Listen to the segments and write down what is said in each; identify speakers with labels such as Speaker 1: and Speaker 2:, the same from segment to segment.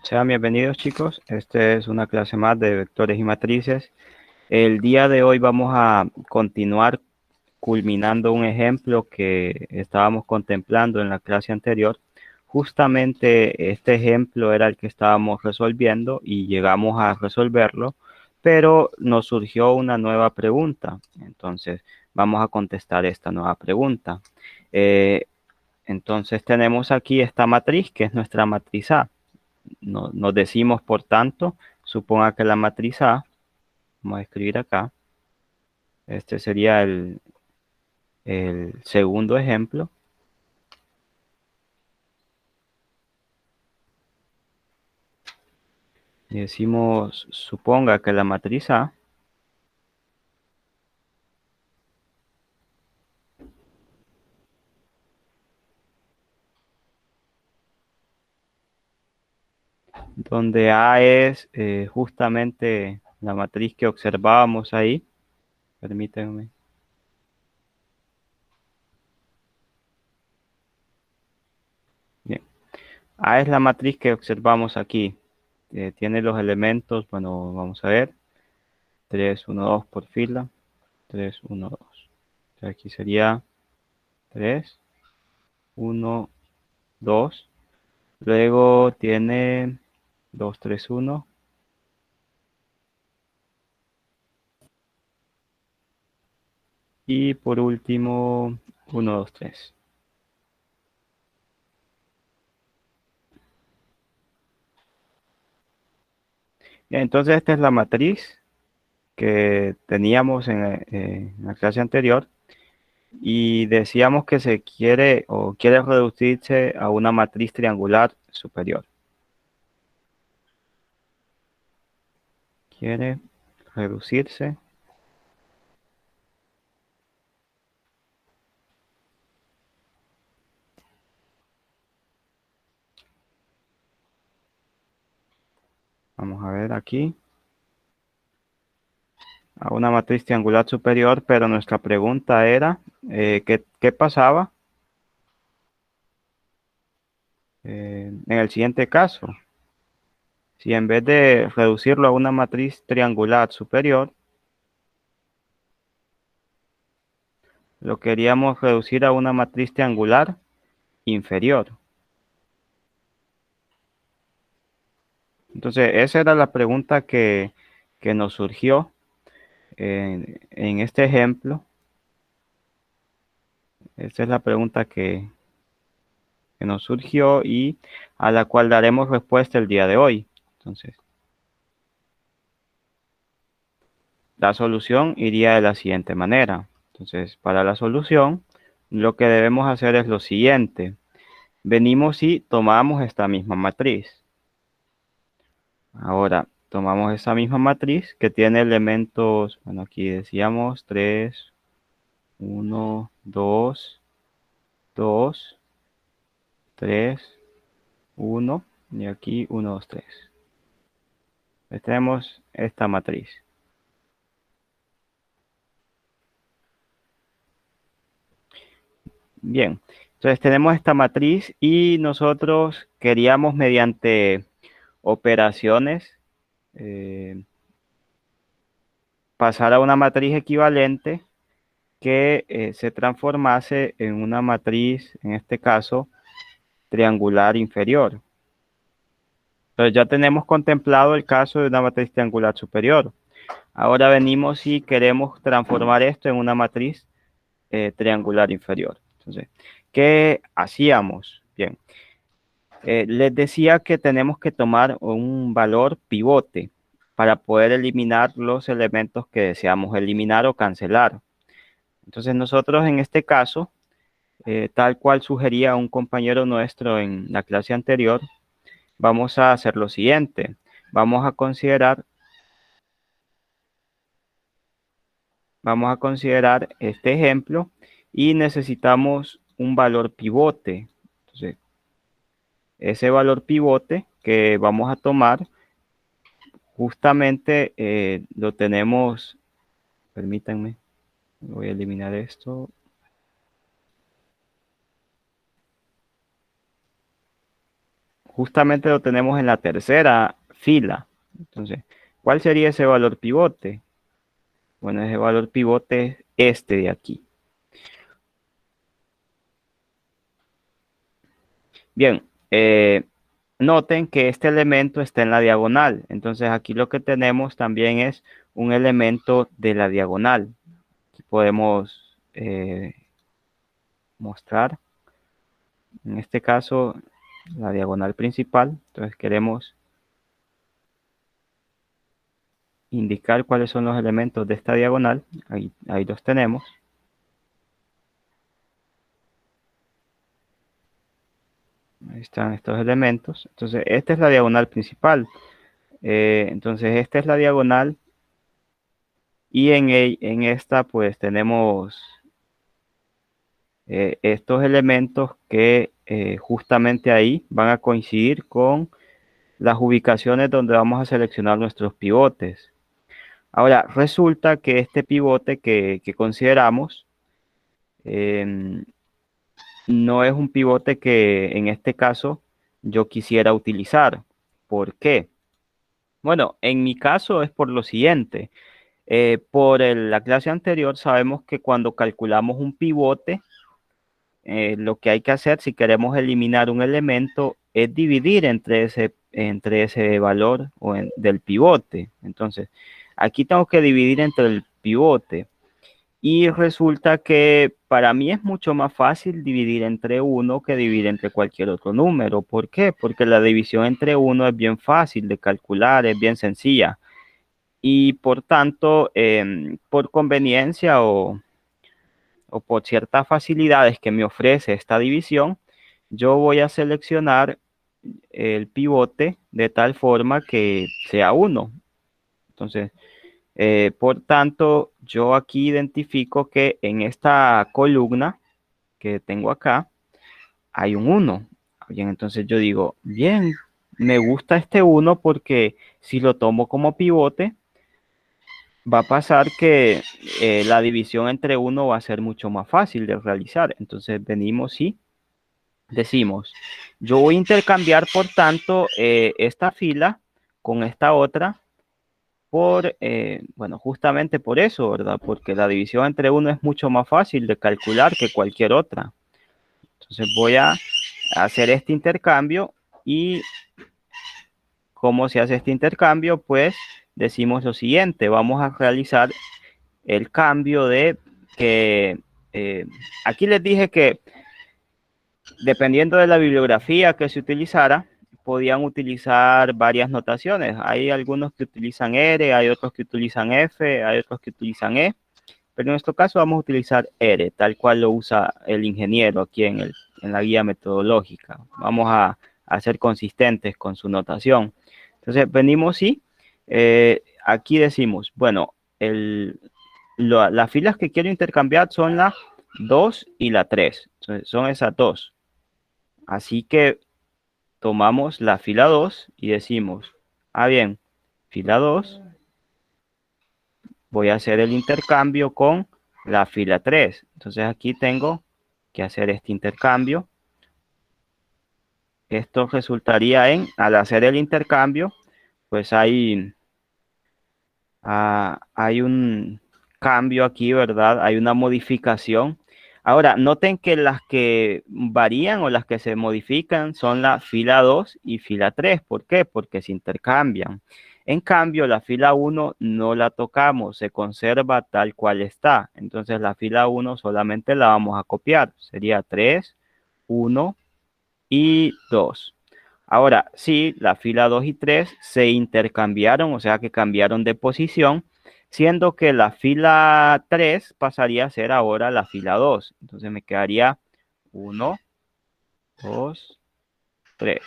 Speaker 1: Sean bienvenidos, chicos. Esta es una clase más de vectores y matrices. El día de hoy vamos a continuar culminando un ejemplo que estábamos contemplando en la clase anterior. Justamente este ejemplo era el que estábamos resolviendo y llegamos a resolverlo, pero nos surgió una nueva pregunta. Entonces, vamos a contestar esta nueva pregunta. Eh, entonces, tenemos aquí esta matriz, que es nuestra matriz A. Nos decimos, por tanto, suponga que la matriz A, vamos a escribir acá, este sería el segundo ejemplo. Y decimos, suponga que la matriz A donde A es justamente la matriz que observábamos ahí. Permítanme. Bien. A es la matriz que observamos aquí. Tiene los elementos, bueno, vamos a ver. 3 1 2 por fila. 3 1 2. Aquí sería 3 1 2. Luego tiene 2 3 1. Y por último, 1 2 3. Entonces esta es la matriz que teníamos en la clase anterior. Y decíamos que se quiere o quiere reducirse a una matriz triangular superior. Quiere reducirse. Vamos a ver aquí. A una matriz triangular superior, pero nuestra pregunta era, ¿qué pasaba en el siguiente caso? Si en vez de reducirlo a una matriz triangular superior, lo queríamos reducir a una matriz triangular inferior. Entonces, esa era la pregunta que nos surgió en este ejemplo. Esta es la pregunta que nos surgió y a la cual daremos respuesta el día de hoy. Entonces, la solución iría de la siguiente manera. Entonces, para la solución, lo que debemos hacer es lo siguiente. Venimos y tomamos esta misma matriz. Ahora, tomamos esa misma matriz que tiene elementos, bueno, aquí decíamos 3, 1, 2, 2, 3, 1, y aquí 1, 2, 3. Tenemos esta matriz. Bien, entonces tenemos esta matriz y nosotros queríamos mediante operaciones pasar a una matriz equivalente que se transformase en una matriz, en este caso, triangular inferior. Entonces ya tenemos contemplado el caso de una matriz triangular superior. Ahora venimos y queremos transformar esto en una matriz triangular inferior. Entonces, ¿qué hacíamos? Bien, les decía que tenemos que tomar un valor pivote para poder eliminar los elementos que deseamos eliminar o cancelar. Entonces nosotros en este caso, tal cual sugería un compañero nuestro en la clase anterior, vamos a hacer lo siguiente. Vamos a considerar este ejemplo y necesitamos un valor pivote. Entonces, ese valor pivote que vamos a tomar justamente lo tenemos, permítanme, voy a eliminar esto. justamente lo tenemos en la tercera fila. Entonces, ¿cuál sería ese valor pivote? Bueno, ese valor pivote es este de aquí. Bien, noten que este elemento está en la diagonal. Entonces, aquí lo que tenemos también es un elemento de la diagonal. Aquí podemos mostrar, en este caso, la diagonal principal. Entonces, queremos indicar cuáles son los elementos de esta diagonal. Ahí los tenemos. Ahí están estos elementos. Entonces, esta es la diagonal principal. Entonces, esta es la diagonal. Y en esta, pues, tenemos estos elementos que justamente ahí van a coincidir con las ubicaciones donde vamos a seleccionar nuestros pivotes. Ahora, resulta que este pivote que consideramos no es un pivote que en este caso yo quisiera utilizar. ¿Por qué? Bueno, en mi caso es por lo siguiente. La clase anterior sabemos que cuando calculamos un pivote, lo que hay que hacer si queremos eliminar un elemento es dividir entre ese valor del pivote. Entonces, aquí tengo que dividir entre el pivote. Y resulta que para mí es mucho más fácil dividir entre 1 que dividir entre cualquier otro número. ¿Por qué? Porque la división entre 1 es bien fácil de calcular, es bien sencilla. Y por tanto, por conveniencia o por ciertas facilidades que me ofrece esta división, yo voy a seleccionar el pivote de tal forma que sea 1. Entonces, por tanto, yo aquí identifico que en esta columna que tengo acá hay un 1. Bien, entonces yo digo, bien, me gusta este 1 porque si lo tomo como pivote, va a pasar que la división entre 1 va a ser mucho más fácil de realizar. Entonces venimos y decimos, yo voy a intercambiar, por tanto, esta fila con esta otra bueno, justamente por eso, ¿verdad? Porque la división entre 1 es mucho más fácil de calcular que cualquier otra. Entonces voy a hacer este intercambio y ¿cómo se hace este intercambio? Pues decimos lo siguiente, vamos a realizar el cambio de que aquí les dije que dependiendo de la bibliografía que se utilizara, podían utilizar varias notaciones. Hay algunos que utilizan R, hay otros que utilizan F, hay otros que utilizan E, pero en nuestro caso vamos a utilizar R, tal cual lo usa el ingeniero aquí en la guía metodológica. Vamos a ser consistentes con su notación. Entonces venimos y aquí decimos, bueno, las filas que quiero intercambiar son la 2 y la 3. Entonces, son esas dos. Así que tomamos la fila 2 y decimos, bien, fila 2, voy a hacer el intercambio con la fila 3. Entonces aquí tengo que hacer este intercambio. Esto resultaría al hacer el intercambio, pues hay un cambio aquí, ¿verdad? Hay una modificación. Ahora, noten que las que varían o las que se modifican son la fila 2 y fila 3. ¿Por qué? Porque se intercambian. En cambio, la fila 1 no la tocamos, se conserva tal cual está. Entonces, la fila 1 solamente la vamos a copiar. Sería 3, 1 y 2. Ahora, sí, la fila 2 y 3 se intercambiaron, o sea que cambiaron de posición, siendo que la fila 3 pasaría a ser ahora la fila 2. Entonces me quedaría 1, 2, 3.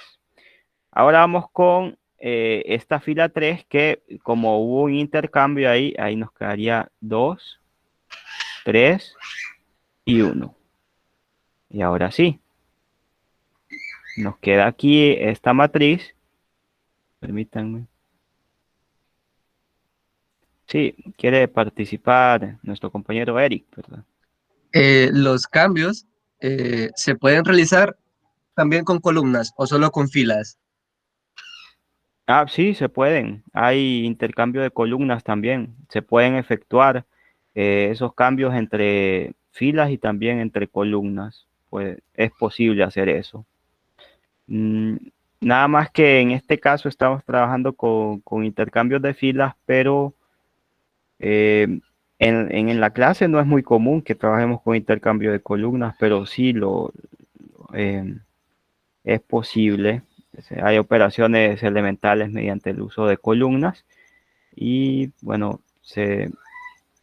Speaker 1: Ahora vamos con esta fila 3 que como hubo un intercambio ahí nos quedaría 2, 3 y 1. Y ahora sí, nos queda aquí esta matriz. Permítanme. Sí, quiere participar nuestro compañero Eric, ¿verdad?
Speaker 2: Los cambios se pueden realizar también con columnas o solo con filas?
Speaker 1: Ah, sí, se pueden. Hay intercambio de columnas también. Se pueden efectuar esos cambios entre filas y también entre columnas. Pues es posible hacer eso. Mm, Nada más que en este caso estamos trabajando con intercambios de filas, pero eh, en la clase no es muy común que trabajemos con intercambio de columnas, pero sí eh, es posible. Hay operaciones elementales mediante el uso de columnas y bueno,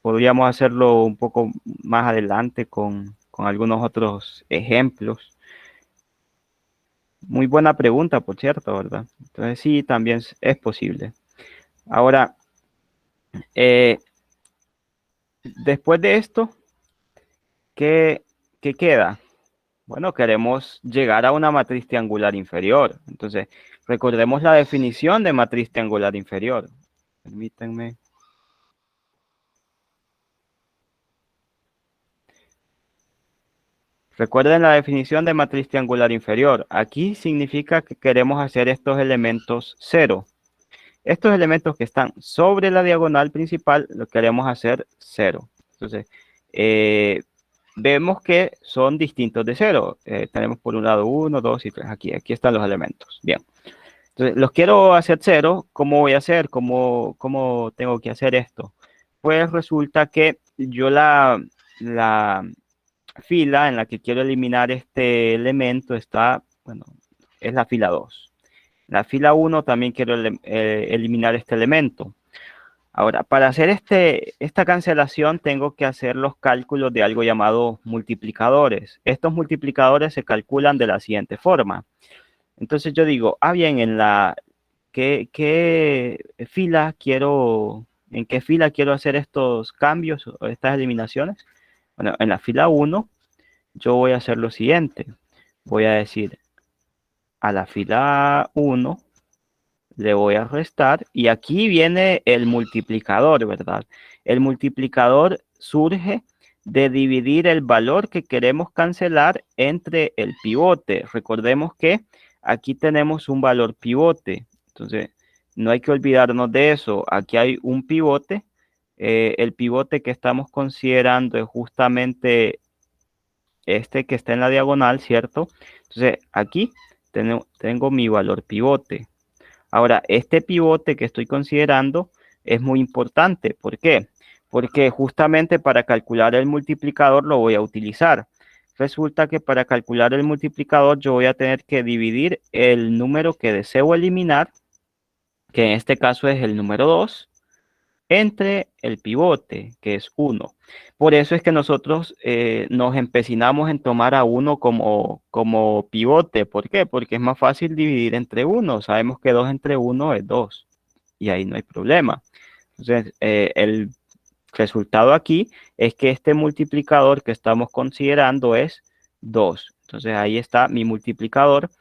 Speaker 1: podríamos hacerlo un poco más adelante con algunos otros ejemplos. Muy buena pregunta, por cierto, ¿verdad? Entonces sí, también es posible. Ahora, eh, después de esto, ¿qué, qué queda? Bueno, queremos llegar a una matriz triangular inferior. Entonces, recordemos la definición de matriz triangular inferior. Permítanme. Recuerden la definición de matriz triangular inferior. Aquí significa que queremos hacer estos elementos cero. Estos elementos que están sobre la diagonal principal lo queremos hacer cero. Entonces, eh, vemos que son distintos de cero. Tenemos por un lado 1, 2 y 3. Aquí están los elementos. Bien. Entonces, los quiero hacer cero. ¿Cómo voy a hacer? ¿Cómo tengo que hacer esto? Pues resulta que yo la fila en la que quiero eliminar este elemento está, bueno, es la fila 2. La fila 1 también quiero eliminar este elemento. Ahora, para hacer esta cancelación tengo que hacer los cálculos de algo llamado multiplicadores. Estos multiplicadores se calculan de la siguiente forma. Entonces yo digo, bien, ¿en qué fila quiero hacer estos cambios o estas eliminaciones? Bueno, en la fila 1 yo voy a hacer lo siguiente. Voy a decir a la fila 1 le voy a restar y aquí viene el multiplicador, ¿verdad? El multiplicador surge de dividir el valor que queremos cancelar entre el pivote. Recordemos que aquí tenemos un valor pivote, entonces no hay que olvidarnos de eso. Aquí hay un pivote. El pivote que estamos considerando es justamente este que está en la diagonal, ¿cierto? Entonces aquí tengo mi valor pivote. Ahora, este pivote que estoy considerando es muy importante. ¿Por qué? Porque justamente para calcular el multiplicador lo voy a utilizar. Resulta que para calcular el multiplicador yo voy a tener que dividir el número que deseo eliminar, que en este caso es el número 2, entre el pivote, que es 1. Por eso es que nosotros nos empecinamos en tomar a 1 como pivote. ¿Por qué? Porque es más fácil dividir entre 1. Sabemos que 2 entre 1 es 2 y ahí no hay problema. Entonces, el resultado aquí es que este multiplicador que estamos considerando es 2. Entonces, ahí está mi multiplicador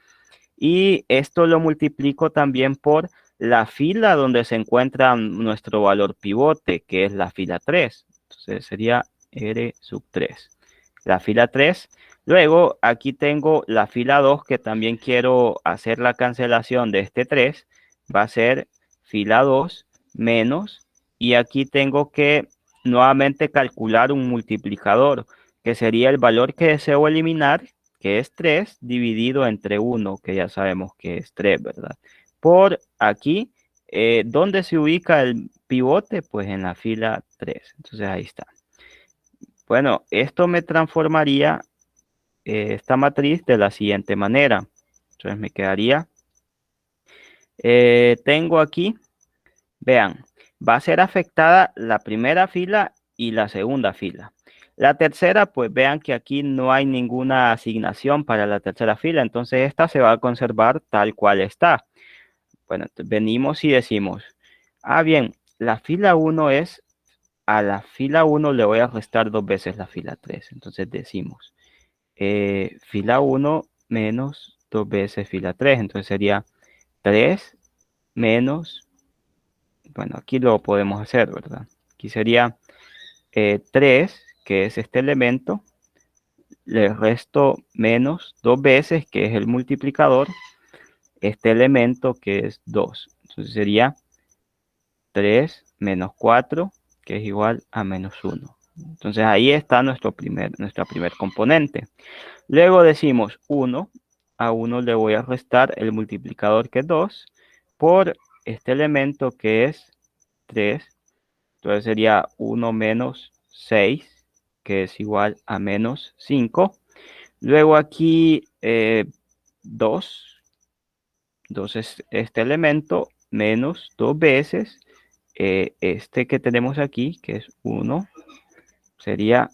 Speaker 1: y esto lo multiplico también por la fila donde se encuentra nuestro valor pivote, que es la fila 3. Entonces sería R sub 3. La fila 3. Luego aquí tengo la fila 2 que también quiero hacer la cancelación de este 3. Va a ser fila 2 menos. Y aquí tengo que nuevamente calcular un multiplicador, que sería el valor que deseo eliminar, que es 3 dividido entre 1, que ya sabemos que es 3, ¿verdad? Por aquí, ¿dónde se ubica el pivote? Pues en la fila 3. Entonces ahí está. Bueno, esto me transformaría esta matriz de la siguiente manera. Entonces me quedaría, tengo aquí, vean, va a ser afectada la primera fila y la segunda fila. La tercera, pues vean que aquí no hay ninguna asignación para la tercera fila, entonces esta se va a conservar tal cual está. Bueno, venimos y decimos, bien, la fila 1 es, a la fila 1 le voy a restar dos veces la fila 3. Entonces decimos, fila 1 menos dos veces fila 3. Entonces sería 3 menos, bueno, aquí lo podemos hacer, ¿verdad? Aquí sería 3, que es este elemento, le resto menos 2 veces, que es el multiplicador, este elemento que es 2. Entonces sería 3 menos 4, que es igual a menos 1. Entonces ahí está nuestra primer componente. Luego decimos 1. A 1 le voy a restar el multiplicador, que es 2, por este elemento que es 3. Entonces sería 1 menos 6, que es igual a menos 5. Luego aquí 2. 2 es este elemento menos 2 veces este que tenemos aquí, que es 1. Sería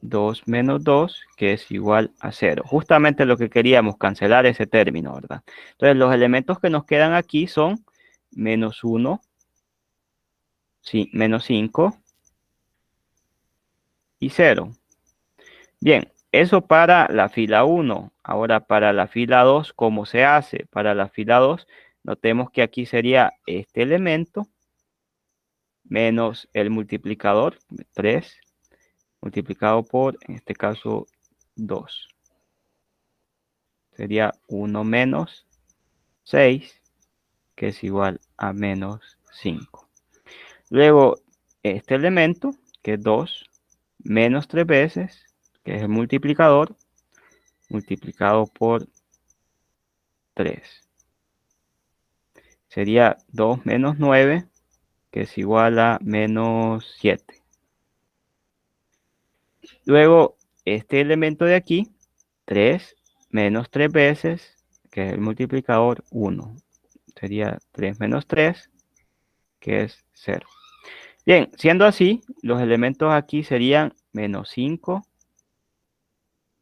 Speaker 1: 2 menos 2, que es igual a 0. Justamente lo que queríamos, cancelar ese término, ¿verdad? Entonces los elementos que nos quedan aquí son menos 1, sí, menos 5 y 0. Bien, eso para la fila 1. Ahora para la fila 2, ¿cómo se hace? Para la fila 2, notemos que aquí sería este elemento menos el multiplicador, 3, multiplicado por, en este caso, 2. Sería 1 menos 6, que es igual a menos 5. Luego, este elemento, que es 2, menos 3 veces, que es el multiplicador, multiplicado por 3. Sería 2 menos 9, que es igual a menos 7. Luego, este elemento de aquí, 3 menos 3 veces, que es el multiplicador, 1. Sería 3 menos 3, que es 0. Bien, siendo así, los elementos aquí serían menos 5,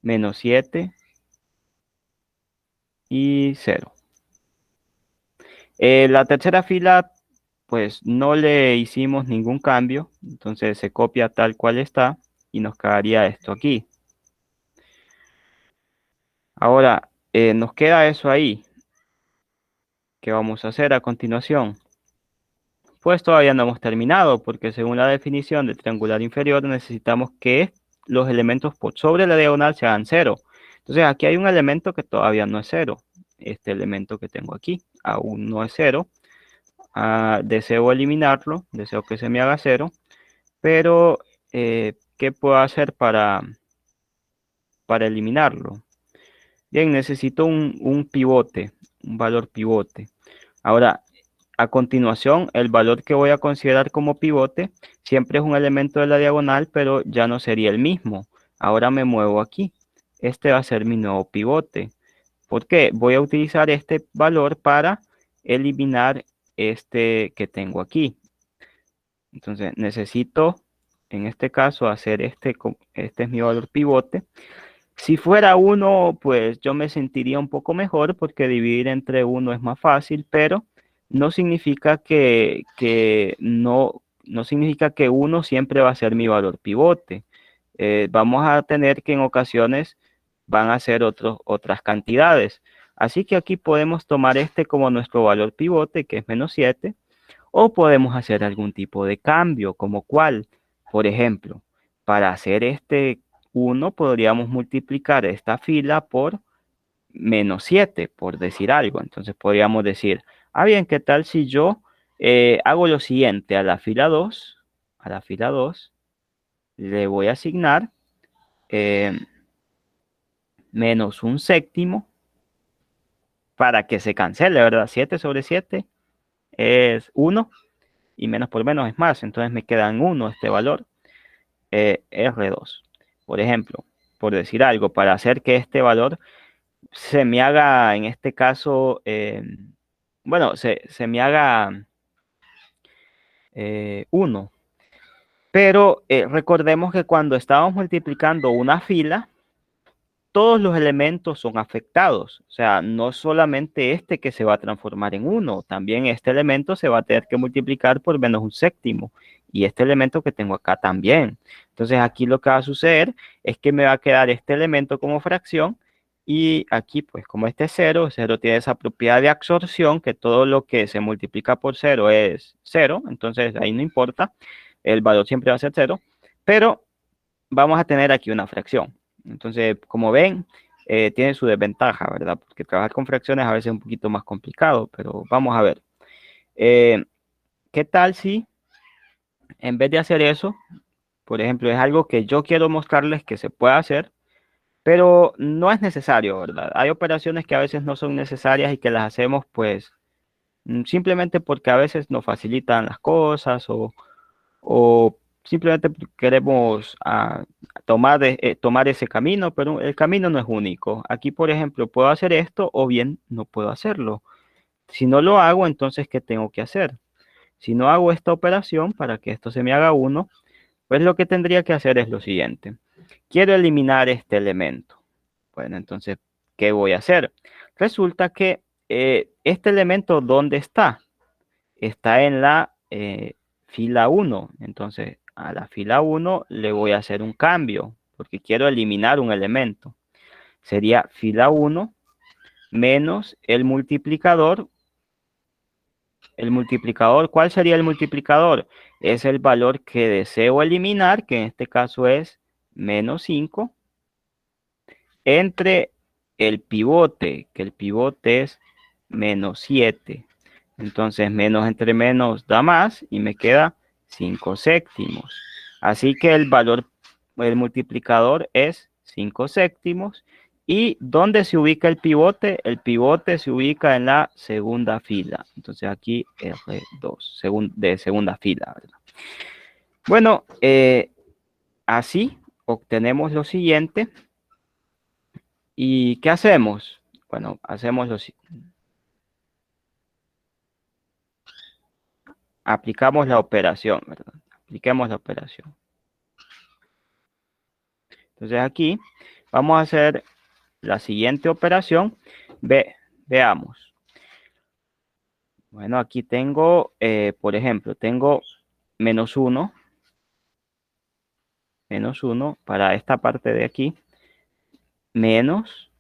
Speaker 1: menos 7 y 0. La tercera fila, pues no le hicimos ningún cambio, entonces se copia tal cual está y nos quedaría esto aquí. Ahora, nos queda eso ahí. ¿Qué vamos a hacer a continuación? Pues todavía no hemos terminado, porque según la definición de triangular inferior necesitamos que los elementos por sobre la diagonal sean 0. Entonces aquí hay un elemento que todavía no es 0. Este elemento que tengo aquí aún no es 0. Deseo eliminarlo, deseo que se me haga 0, pero ¿qué puedo hacer para eliminarlo? Bien, necesito un pivote, un valor pivote. Ahora, a continuación, el valor que voy a considerar como pivote siempre es un elemento de la diagonal, pero ya no sería el mismo. Ahora me muevo aquí. Este va a ser mi nuevo pivote. ¿Por qué? Voy a utilizar este valor para eliminar este que tengo aquí. Entonces, necesito, en este caso, hacer este es mi valor pivote. Si fuera 1, pues yo me sentiría un poco mejor porque dividir entre 1 es más fácil, pero no significa no significa que 1 siempre va a ser mi valor pivote. Vamos a tener que en ocasiones van a ser otras cantidades. Así que aquí podemos tomar este como nuestro valor pivote, que es menos 7, o podemos hacer algún tipo de cambio, como cuál. Por ejemplo, para hacer este 1 podríamos multiplicar esta fila por menos 7, por decir algo. Entonces podríamos decir, bien, ¿qué tal si yo hago lo siguiente? A la fila 2 le voy a asignar menos un séptimo para que se cancele, ¿verdad? 7 sobre 7 es 1 y menos por menos es más. Entonces me quedan 1 este valor. R2. Por ejemplo, por decir algo, para hacer que este valor se me haga, en este caso, bueno, se me haga 1. Pero recordemos que cuando estamos multiplicando una fila, todos los elementos son afectados. O sea, no solamente este que se va a transformar en 1, también este elemento se va a tener que multiplicar por menos un séptimo. Y este elemento que tengo acá también. Entonces aquí lo que va a suceder es que me va a quedar este elemento como fracción. Y aquí, pues como este es 0, 0 tiene esa propiedad de absorción, que todo lo que se multiplica por 0 es 0. Entonces ahí no importa, el valor siempre va a ser 0. Pero vamos a tener aquí una fracción. Entonces, como ven, tiene su desventaja, ¿verdad? Porque trabajar con fracciones a veces es un poquito más complicado, pero vamos a ver. ¿Qué tal si en vez de hacer eso, por ejemplo, es algo que yo quiero mostrarles que se puede hacer, pero no es necesario, ¿verdad? Hay operaciones que a veces no son necesarias y que las hacemos pues simplemente porque a veces nos facilitan las cosas o simplemente queremos tomar ese camino, pero el camino no es único. Aquí, por ejemplo, puedo hacer esto o bien no puedo hacerlo. Si no lo hago, entonces, ¿qué tengo que hacer? Si no hago esta operación para que esto se me haga 1, pues lo que tendría que hacer es lo siguiente. Quiero eliminar este elemento. Bueno, entonces, ¿qué voy a hacer? Resulta que este elemento, ¿dónde está? Está en la fila 1. Entonces, a la fila 1 le voy a hacer un cambio, porque quiero eliminar un elemento. Sería fila 1 menos el multiplicador. El multiplicador, ¿cuál sería el multiplicador? Es el valor que deseo eliminar, que en este caso es menos 5, entre el pivote, que el pivote es menos 7. Entonces, menos entre menos da más y me queda 5 séptimos. Así que el valor, el multiplicador es 5 séptimos. ¿Y dónde se ubica el pivote? El pivote se ubica en la segunda fila. Entonces aquí R2, de segunda fila, ¿verdad? Bueno, así obtenemos lo siguiente. ¿Y qué hacemos? Bueno, hacemos lo siguiente. Aplicamos la operación, ¿verdad? Apliquemos la operación. Entonces aquí vamos a hacer la siguiente operación. Veamos. Bueno, aquí tengo, por ejemplo, tengo menos 1 para esta parte de aquí, menos,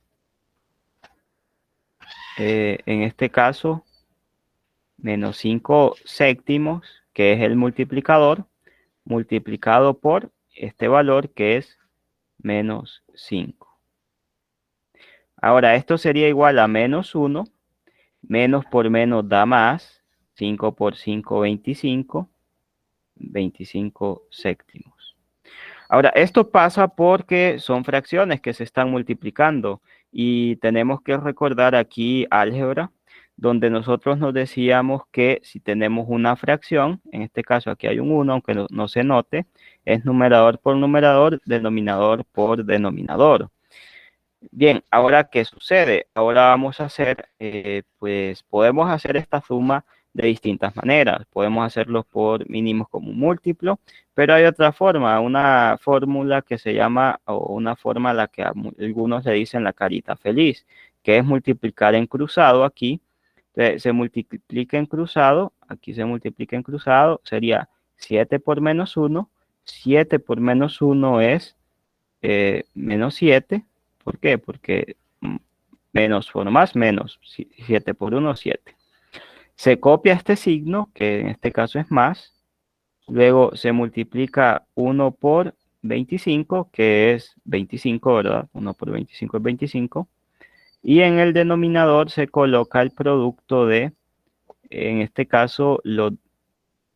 Speaker 1: en este caso, menos 5 séptimos, que es el multiplicador, multiplicado por este valor que es menos 5. Ahora, esto sería igual a menos 1, menos por menos da más, 5 por 5, 25, 25 séptimos. Ahora, esto pasa porque son fracciones que se están multiplicando y tenemos que recordar aquí álgebra, donde nosotros nos decíamos que si tenemos una fracción, en este caso aquí hay un 1, aunque no se note, es numerador por numerador, denominador por denominador. Bien, ahora, ¿qué sucede? Ahora vamos a hacer, pues podemos hacer esta suma de distintas maneras. Podemos hacerlo por mínimos como un múltiplo, pero hay otra forma, una fórmula que se llama, o una forma a la que algunos le dicen la carita feliz, que es multiplicar en cruzado aquí. Se multiplica en cruzado, aquí se multiplica en cruzado, sería 7 por menos 1. 7 por menos 1 es menos 7. ¿Por qué? Porque menos por más, menos. 7 por 1, 7. Se copia este signo, que en este caso es más. Luego se multiplica 1 por 25, que es 25, ¿verdad? 1 por 25 es 25. Y en el denominador se coloca el producto de, en este caso, los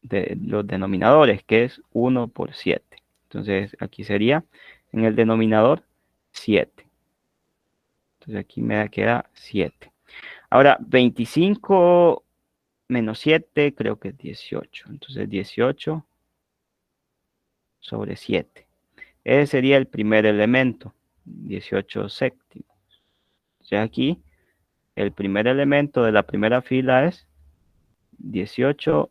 Speaker 1: denominadores, que es 1 por 7. Entonces aquí sería en el denominador 7. Entonces aquí me queda 7. Ahora, 25 menos 7 creo que es 18. Entonces 18 sobre 7. Ese sería el primer elemento, 18 séptimos. Entonces aquí el primer elemento de la primera fila es 18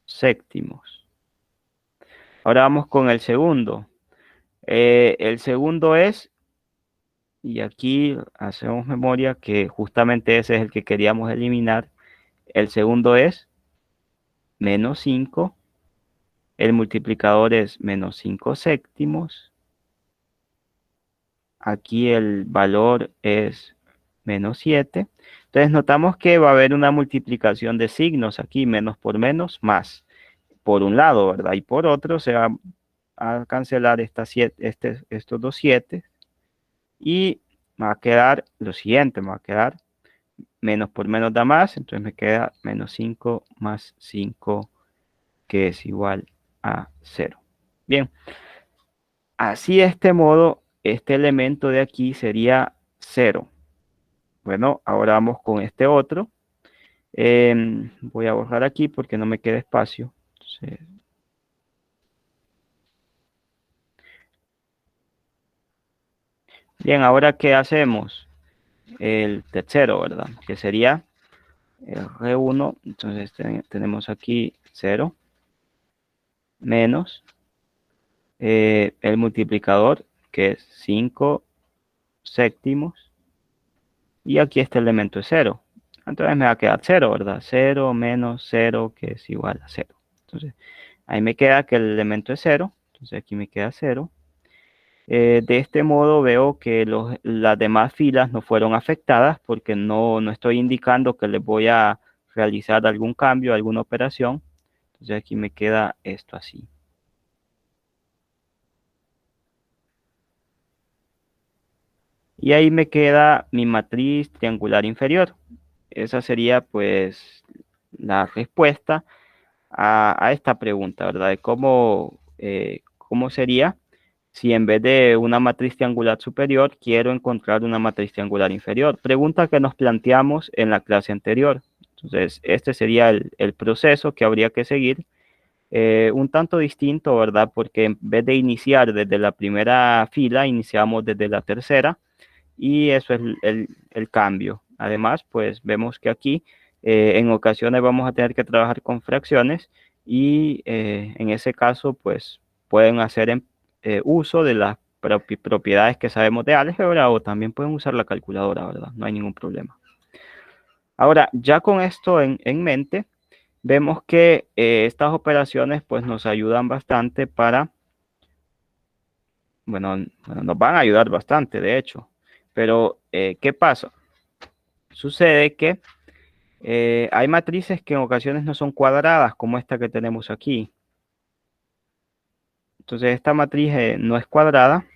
Speaker 1: séptimos. Ahora vamos con el segundo. El segundo es, y aquí hacemos memoria que justamente ese es el que queríamos eliminar. El segundo es menos 5. El multiplicador es menos 5 séptimos. Aquí el valor es menos 7. Entonces notamos que va a haber una multiplicación de signos aquí, menos por menos, más. Por un lado, ¿verdad? Y por otro se va a cancelar estos dos 7 Y me va a quedar lo siguiente, me va a quedar menos por menos da más, entonces me queda menos 5 más 5, que es igual a 0. Bien, así de este modo, este elemento de aquí sería 0. Bueno, ahora vamos con este otro. Voy a borrar aquí porque no me queda espacio. Entonces, bien, ahora ¿qué hacemos? El tercero, ¿verdad? Que sería R1. Entonces tenemos aquí 0 menos el multiplicador, que es 5 séptimos. Y aquí este elemento es 0. Entonces me va a quedar 0, ¿verdad? 0 menos 0, que es igual a 0. Entonces, ahí me queda que el elemento es 0. Entonces aquí me queda 0. De este modo veo que las demás filas no fueron afectadas porque no estoy indicando que les voy a realizar algún cambio, alguna operación. Entonces aquí me queda esto así. Y ahí me queda mi matriz triangular inferior. Esa sería pues la respuesta a esta pregunta, ¿verdad? De cómo sería si en vez de una matriz triangular superior quiero encontrar una matriz triangular inferior. Pregunta que nos planteamos en la clase anterior. Entonces, este sería el proceso que habría que seguir. Un tanto distinto, ¿verdad? Porque en vez de iniciar desde la primera fila, iniciamos desde la tercera y eso es el cambio. Además, pues vemos que aquí en ocasiones vamos a tener que trabajar con fracciones y en ese caso, pues pueden hacer uso de las propiedades que sabemos de álgebra o también pueden usar la calculadora, ¿verdad? No hay ningún problema. Ahora, ya con esto en mente, vemos que estas operaciones pues nos ayudan bastante para, bueno, nos van a ayudar bastante, de hecho. Pero, ¿qué pasa? Sucede que hay matrices que en ocasiones no son cuadradas, como esta que tenemos aquí. Entonces, esta matriz no es cuadrada,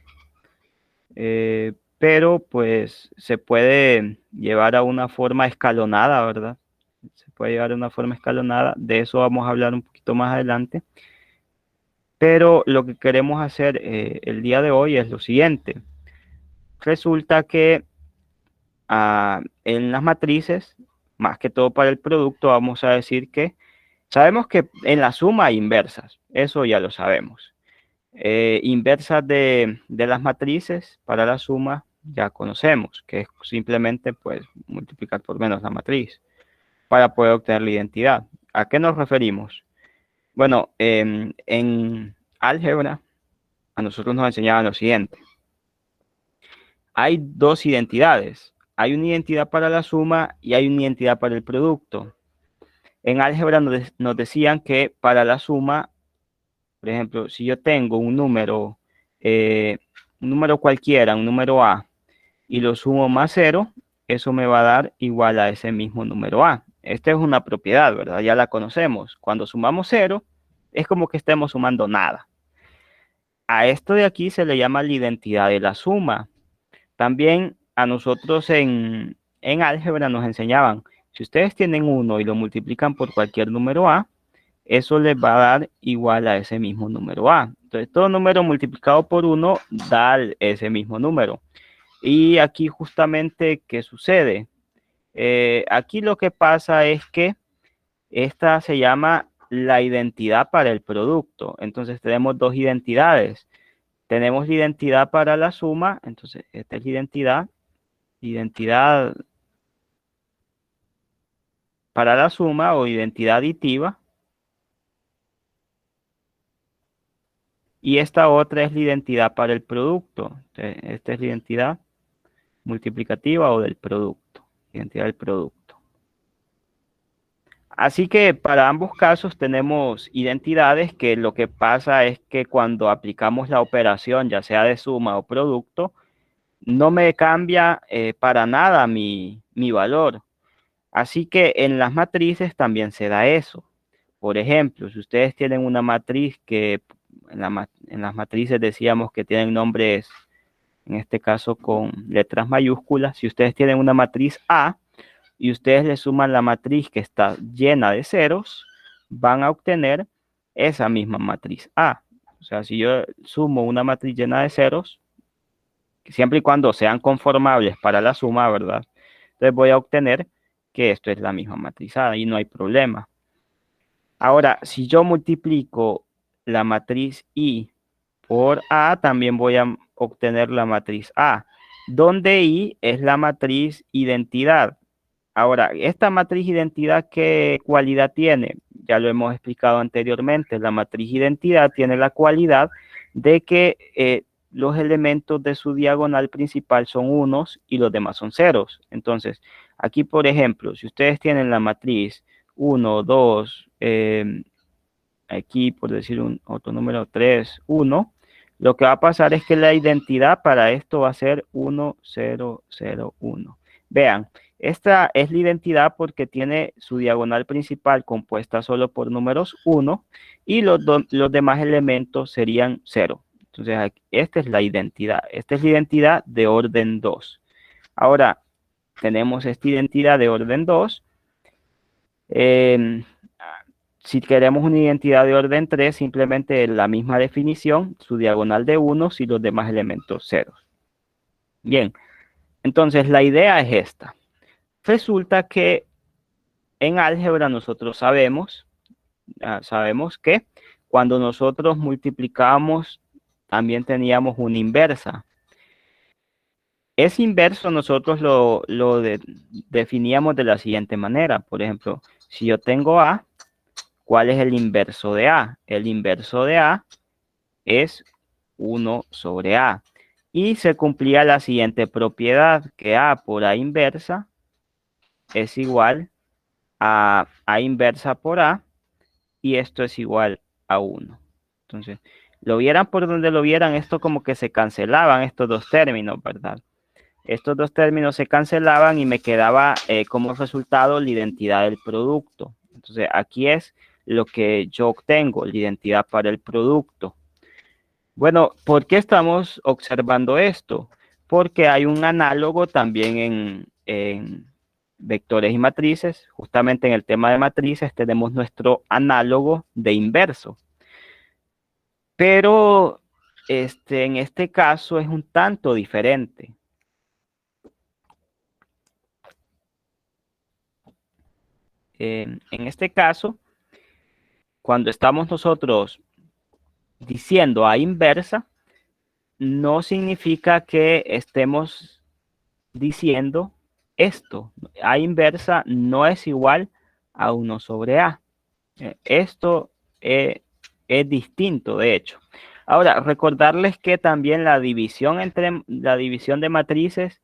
Speaker 1: pero pues se puede llevar a una forma escalonada, ¿verdad? Se puede llevar a una forma escalonada. De eso vamos a hablar un poquito más adelante. Pero lo que queremos hacer el día de hoy es lo siguiente. Resulta que en las matrices, más que todo para el producto, vamos a decir que sabemos que en la suma hay inversas, eso ya lo sabemos. Inversas de las matrices para la suma ya conocemos, que es simplemente pues multiplicar por menos la matriz para poder obtener la identidad. ¿A qué nos referimos? Bueno, en álgebra a nosotros nos enseñaban lo siguiente. Hay dos identidades. Hay una identidad para la suma y hay una identidad para el producto. En álgebra nos decían que para la suma, por ejemplo, si yo tengo un número cualquiera, un número A, y lo sumo más 0, eso me va a dar igual a ese mismo número A. Esta es una propiedad, ¿verdad? Ya la conocemos. Cuando sumamos 0, es como que estemos sumando nada. A esto de aquí se le llama la identidad de la suma. También a nosotros en álgebra nos enseñaban, si ustedes tienen 1 y lo multiplican por cualquier número A, eso les va a dar igual a ese mismo número A. Entonces, todo número multiplicado por 1 da ese mismo número. Y aquí justamente, ¿qué sucede? Aquí lo que pasa es que esta se llama la identidad para el producto. Entonces, tenemos dos identidades. Tenemos la identidad para la suma, entonces esta es la identidad para la suma o identidad aditiva. Y esta otra es la identidad para el producto. Entonces, esta es la identidad multiplicativa o del producto, identidad del producto. Así que para ambos casos tenemos identidades que lo que pasa es que cuando aplicamos la operación, ya sea de suma o producto, no me cambia para nada mi valor. Así que en las matrices también se da eso. Por ejemplo, si ustedes tienen una matriz que en las matrices decíamos que tienen nombres en este caso con letras mayúsculas. Si ustedes tienen una matriz A y ustedes le suman la matriz que está llena de ceros, van a obtener esa misma matriz A. O sea, si yo sumo una matriz llena de ceros, siempre y cuando sean conformables para la suma, ¿verdad? Entonces voy a obtener que esto es la misma matriz A y no hay problema. Ahora, si yo multiplico la matriz I por A, también voy a obtener la matriz A, donde I es la matriz identidad. Ahora, esta matriz identidad, ¿qué cualidad tiene? Ya lo hemos explicado anteriormente. La matriz identidad tiene la cualidad de que los elementos de su diagonal principal son unos y los demás son ceros. Entonces, aquí, por ejemplo, si ustedes tienen la matriz 1, 2, aquí por decir otro número 3, 1, lo que va a pasar es que la identidad para esto va a ser 1, 0, 0, 1. Vean, esta es la identidad porque tiene su diagonal principal compuesta solo por números 1 y los demás elementos serían 0. Entonces, esta es la identidad. Esta es la identidad de orden 2. Ahora, tenemos esta identidad de orden 2. Si queremos una identidad de orden 3, simplemente la misma definición, su diagonal de 1 y los demás elementos ceros. Bien, entonces la idea es esta. Resulta que en álgebra nosotros sabemos que cuando nosotros multiplicamos también teníamos una inversa. Ese inverso nosotros lo definíamos de la siguiente manera. Por ejemplo, si yo tengo A, ¿cuál es el inverso de A? El inverso de A es 1 sobre A. Y se cumplía la siguiente propiedad, que A por A inversa es igual a A inversa por A, y esto es igual a 1. Entonces, lo vieran por donde lo vieran, esto como que se cancelaban estos dos términos, ¿verdad? Estos dos términos se cancelaban y me quedaba como resultado la identidad del producto. Entonces, aquí es lo que yo obtengo, la identidad para el producto. Bueno, ¿por qué estamos observando esto? Porque hay un análogo también en vectores y matrices. Justamente en el tema de matrices tenemos nuestro análogo de inverso. Pero en este caso es un tanto diferente. En este caso, cuando estamos nosotros diciendo A inversa, no significa que estemos diciendo esto. A inversa no es igual a 1 sobre A. Esto es distinto, de hecho. Ahora, recordarles que también la división de matrices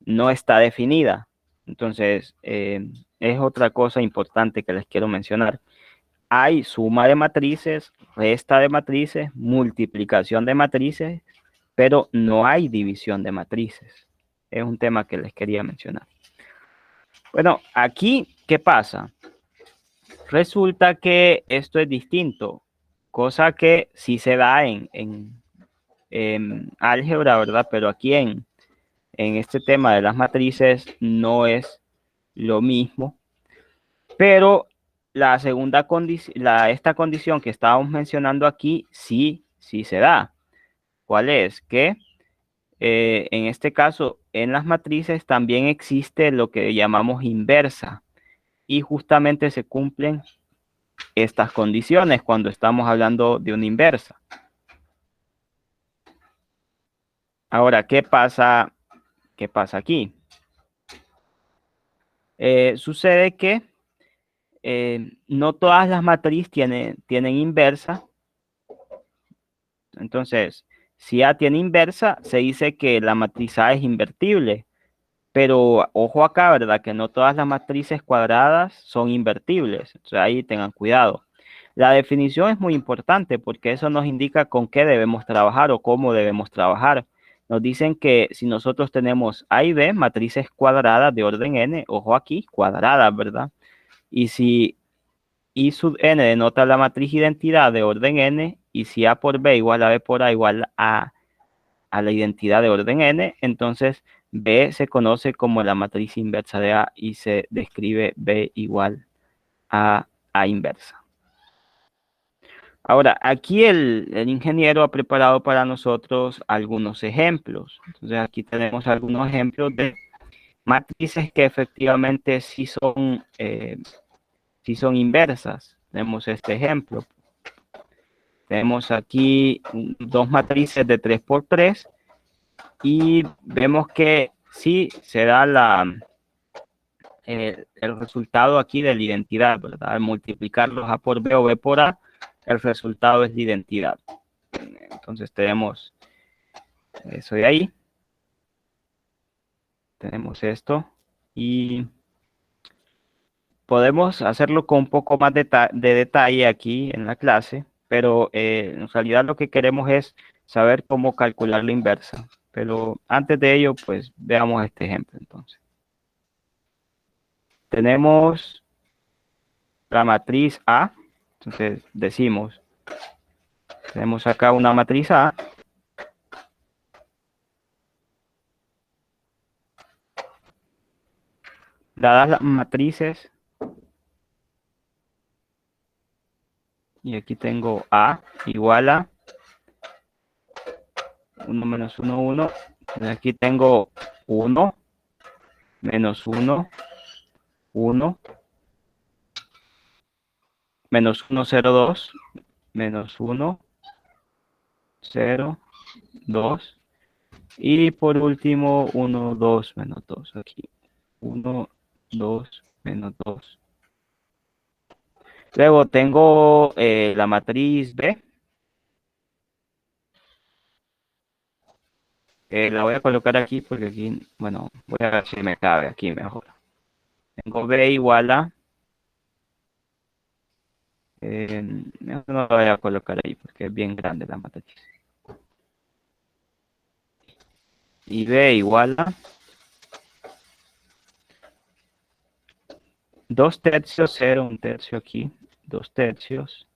Speaker 1: no está definida. Entonces, es otra cosa importante que les quiero mencionar. Hay suma de matrices, resta de matrices, multiplicación de matrices, pero no hay división de matrices. Es un tema que les quería mencionar. Bueno, aquí, ¿qué pasa? Resulta que esto es distinto, cosa que sí se da en álgebra, ¿verdad? Pero aquí en este tema de las matrices no es lo mismo. Pero la segunda condición, esta condición que estábamos mencionando aquí, sí se da. ¿Cuál es? Que en este caso, en las matrices también existe lo que llamamos inversa. Y justamente se cumplen estas condiciones cuando estamos hablando de una inversa. Ahora, ¿qué pasa aquí? Sucede que no todas las matrices tienen inversa. Entonces, si A tiene inversa, se dice que la matriz A es invertible. Pero ojo acá, ¿verdad? Que no todas las matrices cuadradas son invertibles. Entonces ahí tengan cuidado. La definición es muy importante porque eso nos indica con qué debemos trabajar o cómo debemos trabajar. Nos dicen que si nosotros tenemos A y B, matrices cuadradas de orden n, ojo aquí, cuadradas, ¿verdad? Y si I sub n denota la matriz identidad de orden n, y si A por B igual a B por A igual a a la identidad de orden n, entonces B se conoce como la matriz inversa de A y se describe B igual a A inversa. Ahora, aquí el ingeniero ha preparado para nosotros algunos ejemplos. Entonces, aquí tenemos algunos ejemplos de matrices que efectivamente sí son inversas. Tenemos este ejemplo. Tenemos aquí dos matrices de 3 por 3 y vemos que sí se da el resultado aquí de la identidad, ¿verdad? Al multiplicarlos A por B o B por A, el resultado es la identidad. Entonces tenemos eso de ahí. Tenemos esto y podemos hacerlo con un poco más de detalle aquí en la clase, pero en realidad lo que queremos es saber cómo calcular la inversa. Pero antes de ello, pues veamos este ejemplo entonces. Tenemos la matriz A, entonces decimos, tenemos acá una matriz A, dadas las matrices, y aquí tengo A igual a 1 menos 1, 1, entonces aquí tengo 1, menos 1, 1, menos 1, 0, 2, menos 1, 0, 2, y por último 1, 2, menos 2, aquí 1, 2, menos 2. Luego tengo la matriz B, la voy a colocar aquí porque aquí, bueno, voy a ver si me cabe aquí mejor. Tengo B igual a, no la voy a colocar ahí porque es bien grande la matriz. Y B igual a 2 tercios, 0, 1 tercio aquí, 2 tercios,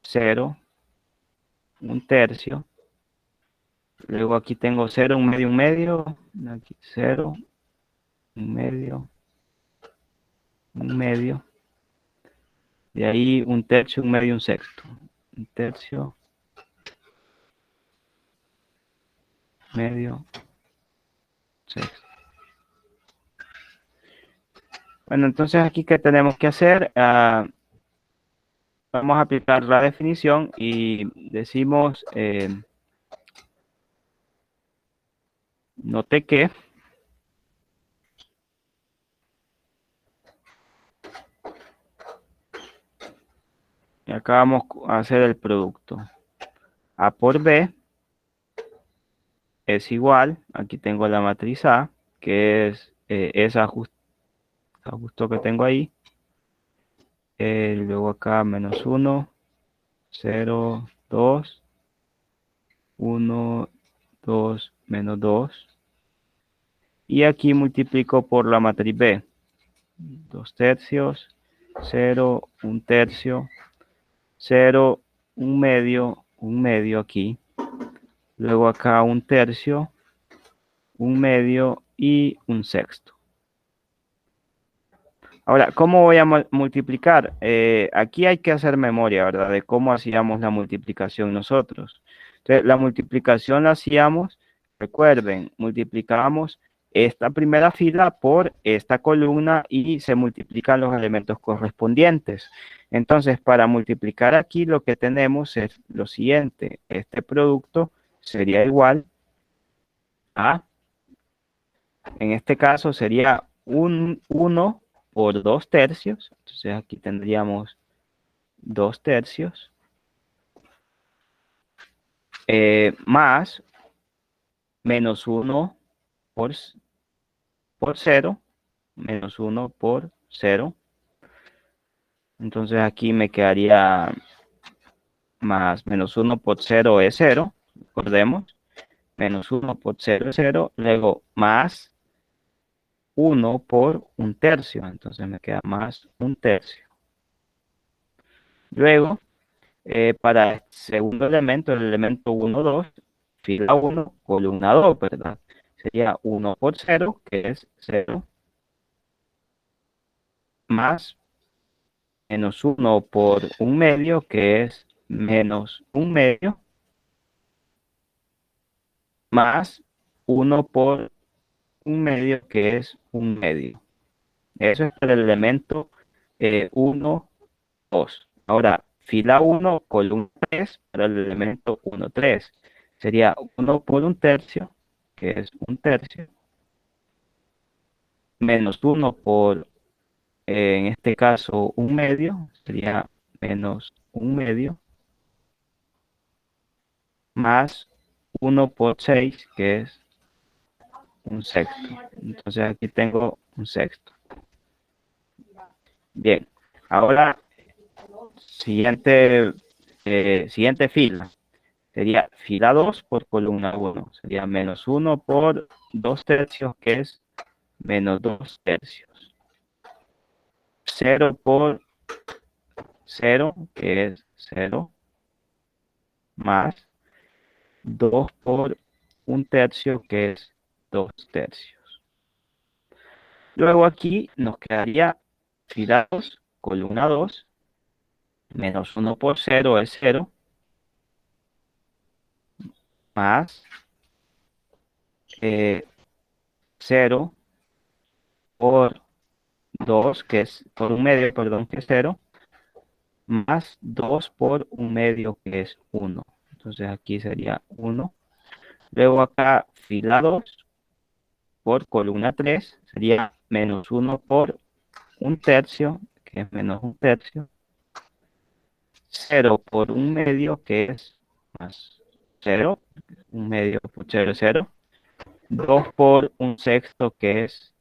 Speaker 1: 0, 1 tercio. Luego aquí tengo 0, 1 medio, 1 medio, aquí 0, 1 medio, 1 medio. De ahí 1 tercio, 1 medio, 1 sexto. 1 tercio, medio, sexto. Bueno, entonces aquí, ¿qué tenemos que hacer? Vamos a aplicar la definición y decimos, note que y acá vamos a hacer el producto. A por B es igual, aquí tengo la matriz A, que es esa justo que tengo ahí. Luego acá menos 1, 0, 2, 1, 2, menos 2. Y aquí multiplico por la matriz B. 2 tercios, 0, 1 tercio, 0, 1 medio aquí. Luego acá 1 tercio, 1 medio y 1 sexto. Ahora, ¿cómo voy a multiplicar? Aquí hay que hacer memoria, ¿verdad? De cómo hacíamos la multiplicación nosotros. Entonces, la multiplicación la hacíamos, recuerden, multiplicábamos esta primera fila por esta columna y se multiplican los elementos correspondientes. Entonces, para multiplicar aquí lo que tenemos es lo siguiente. Este producto sería igual a, en este caso sería 1 por 2 tercios. Entonces aquí tendríamos 2 tercios más menos 1 por 0, menos 1 por 0. Entonces aquí me quedaría más menos 1 por 0 es 0, recordemos. Menos 1 por 0 es 0, luego más 1 por 1 tercio, entonces me queda más 1 tercio. Luego, para el segundo elemento, el elemento 1, 2, fila 1, columna 2, ¿verdad? Sería 1 por 0, que es 0, más menos 1 por 1/2, que es menos 1/2, más 1 por 1/2, que es 1/2. Eso es el elemento 1, 2. Ahora, fila 1, columna 3, para el elemento 1, 3. Sería 1 por 1/3, que es 1/3, menos 1 por, en este caso, 1/2, sería menos 1/2, más 1 por 6, que es 1/6. Entonces aquí tengo 1/6. Bien, ahora siguiente fila. Sería fila 2 por columna 1. Sería menos 1 por 2/3, que es menos 2/3. 0 por 0, que es 0, más 2 por 1/3, que es 2/3. Luego aquí nos quedaría fila 2, columna 2, menos 1 por 0 es 0, más 0 por 2, que es por 1/2, perdón, que es 0, más 2 por 1/2, que es 1. Entonces aquí sería 1. Luego acá fila 2 por columna 3 sería menos 1 por 1/3, que es menos 1/3. 0 por 1/2, que es más 0. 1/2 por 0 es 0. 2 por 1/6, que es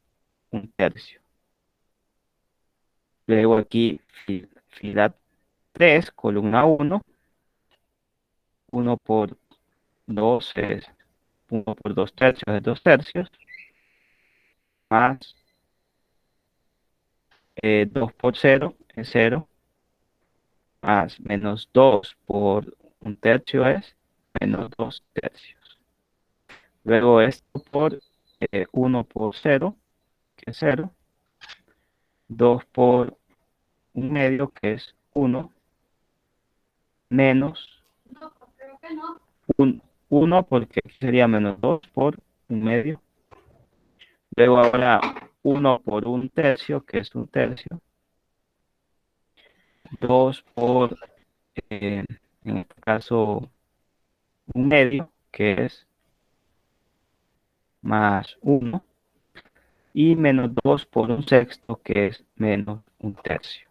Speaker 1: 1/3. Luego aquí fila 3, columna 1. 1 por 2 es 1 por 2/3 es 2/3, más 2 por 0 es 0, más menos 2 por 1/3 es menos 2/3. Luego esto por 1 por 0, que es 0, 2 por 1/2, que es 1, menos 1, porque aquí sería menos 2 por 1/2. Luego ahora 1 por 1/3, que es 1/3. 2 por, en este caso, 1/2, que es más 1, y menos 2 por 1/6, que es menos 1/3.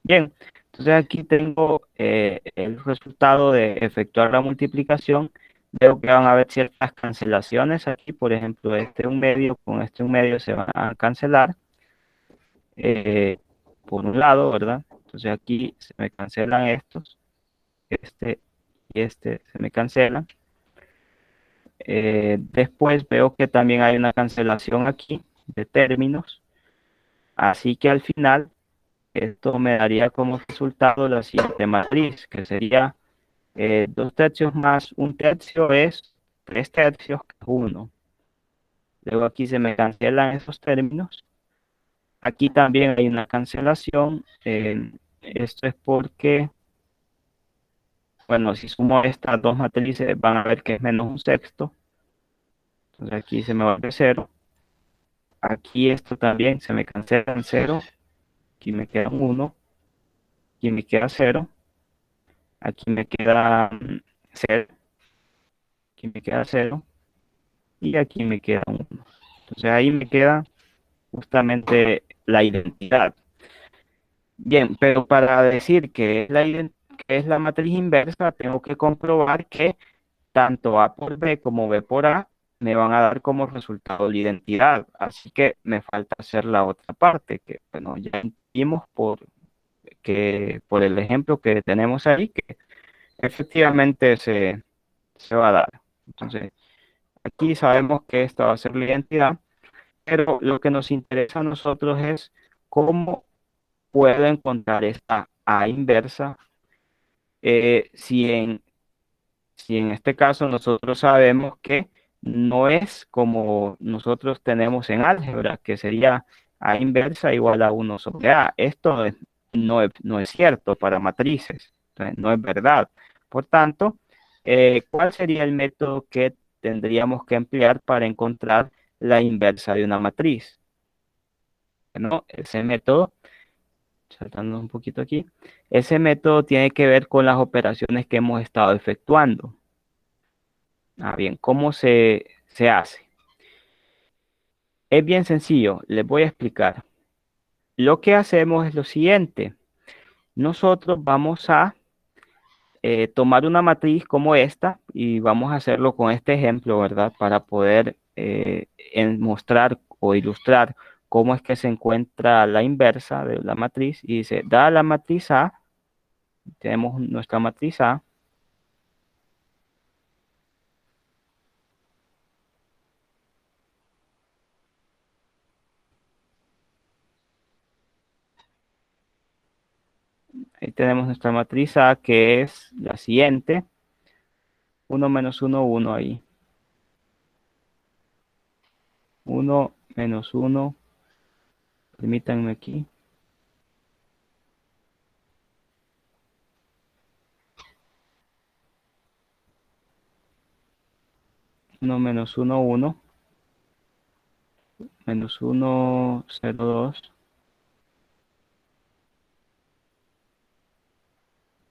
Speaker 1: Bien, entonces aquí tengo el resultado de efectuar la multiplicación. Veo que van a haber ciertas cancelaciones aquí, por ejemplo, este 1/2 con este 1/2 se van a cancelar por un lado, ¿verdad? Entonces aquí se me cancelan estos, este y este se me cancelan. Después veo que también hay una cancelación aquí de términos, así que al final esto me daría como resultado la siguiente matriz, que sería 2/3 más 1/3 es 3/3, que es 1. Luego aquí se me cancelan esos términos. Aquí también hay una cancelación. Esto es porque, bueno, si sumo estas dos matrices van a ver que es menos 1/6. Entonces aquí se me va a 0. Aquí esto también se me cancela en 0. Aquí me queda 1. Aquí me queda 0. Aquí me queda 0. Aquí me queda 0. Y aquí me queda 1. Entonces ahí me queda justamente la identidad. Bien, pero para decir que es la matriz inversa, tengo que comprobar que tanto A por B como B por A me van a dar como resultado la identidad. Así que me falta hacer la otra parte, que bueno, ya vimos por el ejemplo que tenemos ahí, que efectivamente se va a dar. Entonces, aquí sabemos que esta va a ser la identidad, pero lo que nos interesa a nosotros es cómo puedo encontrar esta A inversa si si en este caso nosotros sabemos que no es como nosotros tenemos en álgebra, que sería A inversa igual a 1/A. Esto no es cierto para matrices, entonces no es verdad. Por tanto, ¿cuál sería el método que tendríamos que emplear para encontrar la inversa de una matriz? Bueno, ese método, saltando un poquito aquí, ese método tiene que ver con las operaciones que hemos estado efectuando. Bien, ¿cómo se hace? Es bien sencillo, les voy a explicar. Lo que hacemos es lo siguiente. Nosotros vamos a tomar una matriz como esta y vamos a hacerlo con este ejemplo, ¿verdad? Para poder mostrar o ilustrar cómo es que se encuentra la inversa de la matriz. Y dice, dada la matriz A, tenemos nuestra matriz A. Ahí tenemos nuestra matriz A, que es la siguiente. 1 menos 1, 1 ahí. 1 menos 1. Permítanme aquí. 1 menos 1, 1. Menos 1, 0, 2.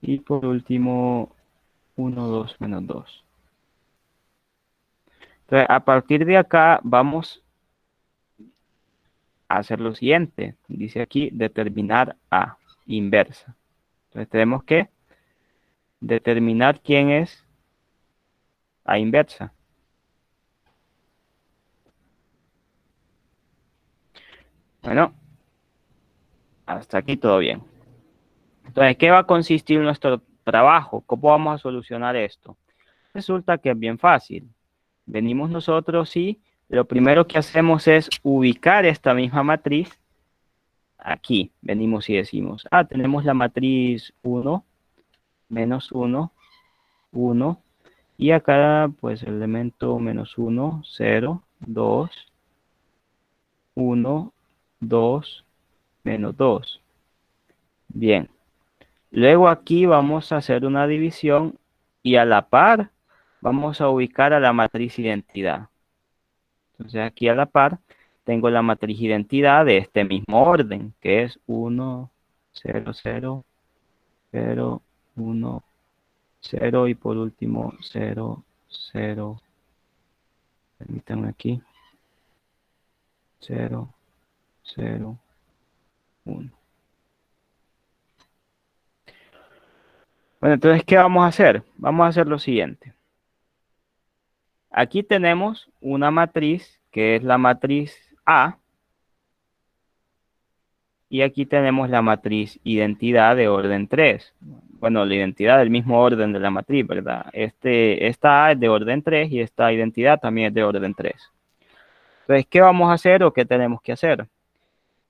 Speaker 1: Y por último, 1, 2, menos 2. Entonces, a partir de acá vamos a hacer lo siguiente. Dice aquí, determinar A inversa. Entonces, tenemos que determinar quién es A inversa. Bueno, hasta aquí todo bien. Entonces, ¿qué va a consistir nuestro trabajo? ¿Cómo vamos a solucionar esto? Resulta que es bien fácil. Venimos nosotros y lo primero que hacemos es ubicar esta misma matriz aquí. Venimos y decimos, tenemos la matriz 1, menos 1, 1. Y acá, pues, el elemento menos 1, 0, 2, 1, 2, menos 2. Bien. Luego aquí vamos a hacer una división y a la par vamos a ubicar a la matriz identidad. Entonces aquí a la par tengo la matriz identidad de este mismo orden, que es 1, 0, 0, 0, 1, 0 y por último 0, 0. Permítanme aquí. 0, 0, 1. Bueno, entonces, ¿qué vamos a hacer? Vamos a hacer lo siguiente. Aquí tenemos una matriz que es la matriz A. Y aquí tenemos la matriz identidad de orden 3. Bueno, la identidad del mismo orden de la matriz, ¿verdad? Esta A es de orden 3 y esta identidad también es de orden 3. Entonces, ¿qué vamos a hacer o qué tenemos que hacer?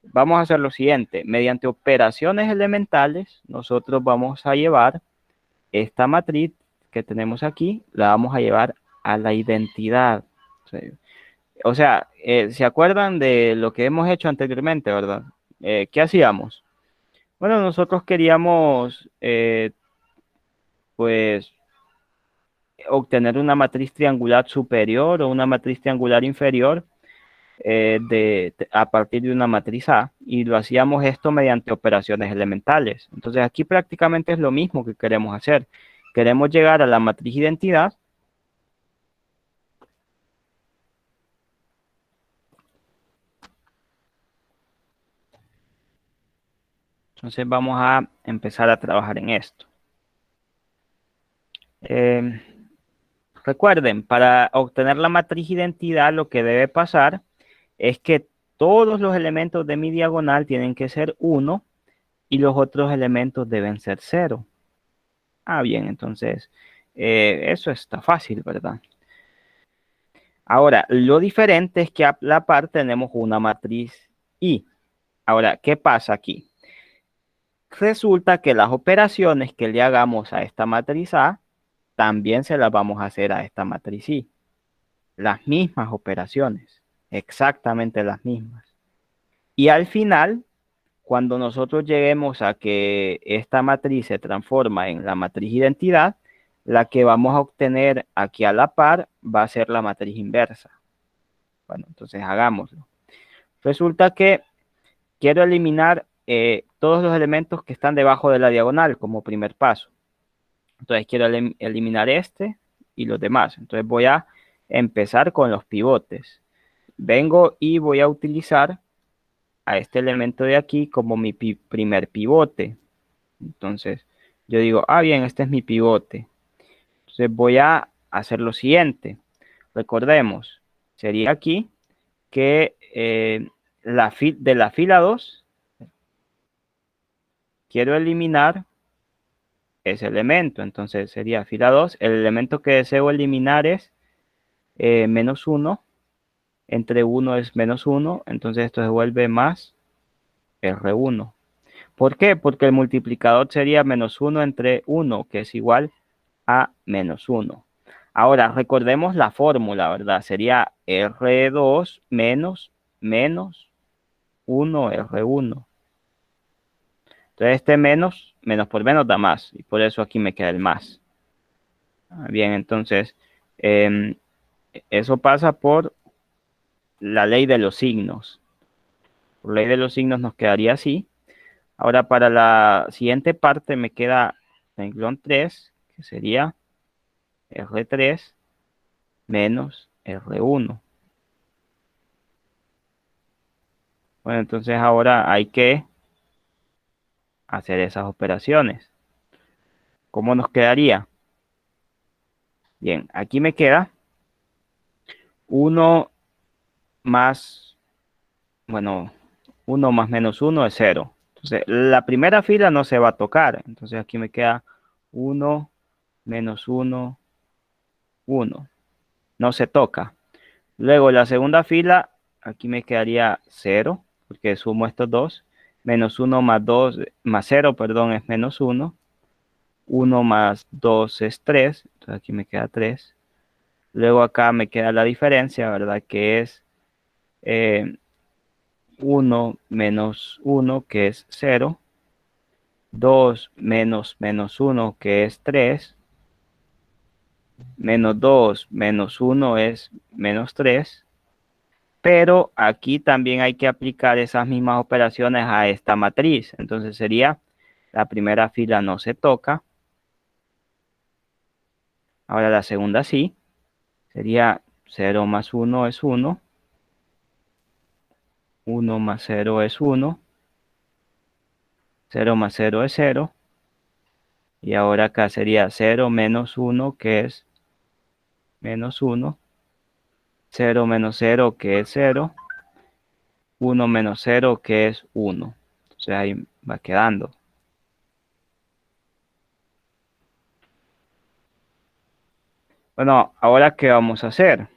Speaker 1: Vamos a hacer lo siguiente. Mediante operaciones elementales, nosotros vamos a llevar esta matriz que tenemos aquí, la vamos a llevar a la identidad. O sea, ¿se acuerdan de lo que hemos hecho anteriormente, verdad? ¿Qué hacíamos? Bueno, nosotros queríamos, pues, obtener una matriz triangular superior o una matriz triangular inferior a partir de una matriz A, y lo hacíamos esto mediante operaciones elementales. Entonces aquí prácticamente es lo mismo que queremos hacer. Queremos llegar a la matriz identidad. Entonces vamos a empezar a trabajar en esto. Recuerden, para obtener la matriz identidad lo que debe pasar es que todos los elementos de mi diagonal tienen que ser 1 y los otros elementos deben ser 0. Bien, entonces eso está fácil, ¿verdad? Ahora, lo diferente es que a la par tenemos una matriz I. Ahora, ¿qué pasa aquí? Resulta que las operaciones que le hagamos a esta matriz A también se las vamos a hacer a esta matriz Y. Las mismas operaciones, exactamente las mismas. Y al final, cuando nosotros lleguemos a que esta matriz se transforma en la matriz identidad, la que vamos a obtener aquí a la par va a ser la matriz inversa. Bueno, entonces hagámoslo. Resulta que quiero eliminar todos los elementos que están debajo de la diagonal como primer paso. Entonces quiero eliminar este y los demás. Entonces voy a empezar con los pivotes. Vengo y voy a utilizar a este elemento de aquí como mi primer pivote. Entonces yo digo, bien, este es mi pivote. Entonces voy a hacer lo siguiente. Recordemos, sería aquí que de la fila 2 quiero eliminar ese elemento. Entonces sería fila 2. El elemento que deseo eliminar es menos 1. Entre 1 es menos 1. Entonces esto se vuelve más R1. ¿Por qué? Porque el multiplicador sería menos 1 entre 1, que es igual a menos 1. Ahora, recordemos la fórmula, ¿verdad? Sería R2 menos 1 R1. Entonces este menos por menos da más, y por eso aquí me queda el más. Bien, entonces eso pasa por la ley de los signos. Por ley de los signos nos quedaría así. Ahora para la siguiente parte me queda renglón 3, que sería R3 menos R1. Bueno, entonces ahora hay que hacer esas operaciones. ¿Cómo nos quedaría? Bien, aquí me queda 1 más, bueno, 1 más menos 1 es 0. Entonces, la primera fila no se va a tocar. Entonces, aquí me queda 1 menos 1, 1. No se toca. Luego, la segunda fila, aquí me quedaría 0, porque sumo estos dos. Menos 1 más 2, más 0, perdón, es menos 1. 1 más 2 es 3. Entonces, aquí me queda 3. Luego acá me queda la diferencia, ¿verdad? Que es 1 menos 1, que es 0. 2 menos menos 1, que es 3. Menos 2 menos 1 es menos 3. Pero aquí también hay que aplicar esas mismas operaciones a esta matriz. Entonces sería, la primera fila no se toca. Ahora la segunda sí. Sería 0 más 1 es 1. 1 más 0 es 1. 0 más 0 es 0. Y ahora acá sería 0 menos 1, que es menos 1. 0 menos 0, que es 0. 1 menos 0, que es 1. Entonces ahí va quedando. Bueno, ahora ¿qué vamos a hacer?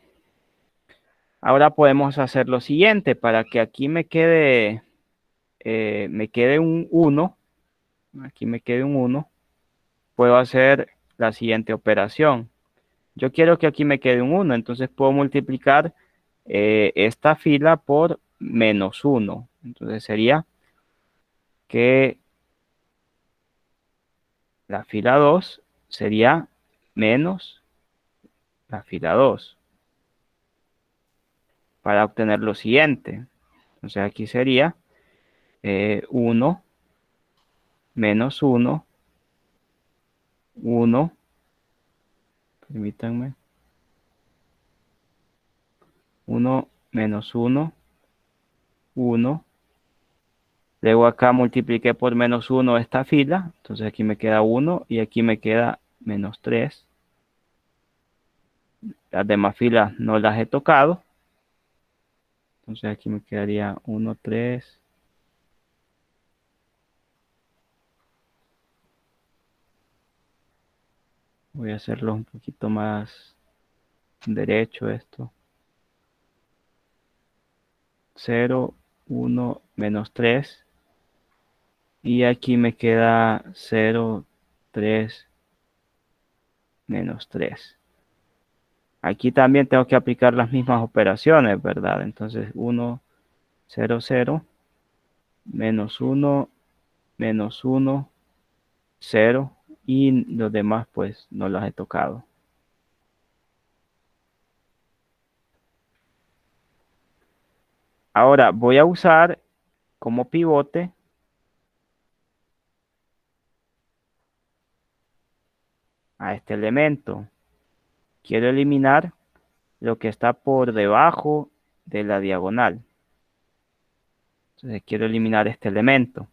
Speaker 1: Ahora podemos hacer lo siguiente. Para que aquí me quede un 1. Aquí me quede un 1. Puedo hacer la siguiente operación. Yo quiero que aquí me quede un 1. Entonces puedo multiplicar esta fila por menos 1. Entonces sería que la fila 2 sería menos la fila 2 para obtener lo siguiente. Entonces aquí sería 1 menos 1, 1, permítanme, 1 menos 1, 1. Luego acá multipliqué por menos 1 esta fila, entonces aquí me queda 1 y aquí me queda menos 3. Las demás filas no las he tocado. Entonces aquí me quedaría 1, 3. Voy a hacerlo un poquito más derecho esto. 0, 1, menos 3. Y aquí me queda 0, 3, menos 3. Aquí también tengo que aplicar las mismas operaciones, ¿verdad? Entonces 1, 0, 0, menos 1, menos 1, 0, y los demás pues no los he tocado. Ahora voy a usar como pivote a este elemento. Quiero eliminar lo que está por debajo de la diagonal. Entonces quiero eliminar este elemento.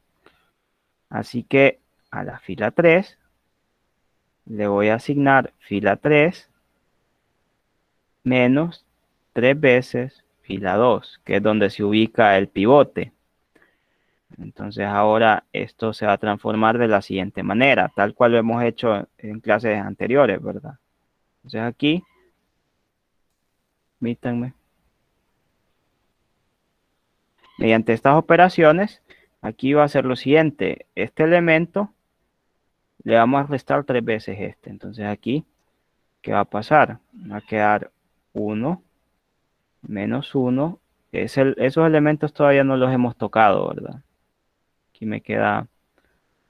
Speaker 1: Así que a la fila 3 le voy a asignar fila 3 menos 3 veces fila 2, que es donde se ubica el pivote. Entonces ahora esto se va a transformar de la siguiente manera, tal cual lo hemos hecho en clases anteriores, ¿verdad? Entonces aquí, permítanme. Mediante estas operaciones, aquí va a ser lo siguiente. Este elemento le vamos a restar 3 veces este. Entonces aquí, ¿qué va a pasar? Va a quedar 1 menos 1. Esos elementos todavía no los hemos tocado, ¿verdad? Aquí me queda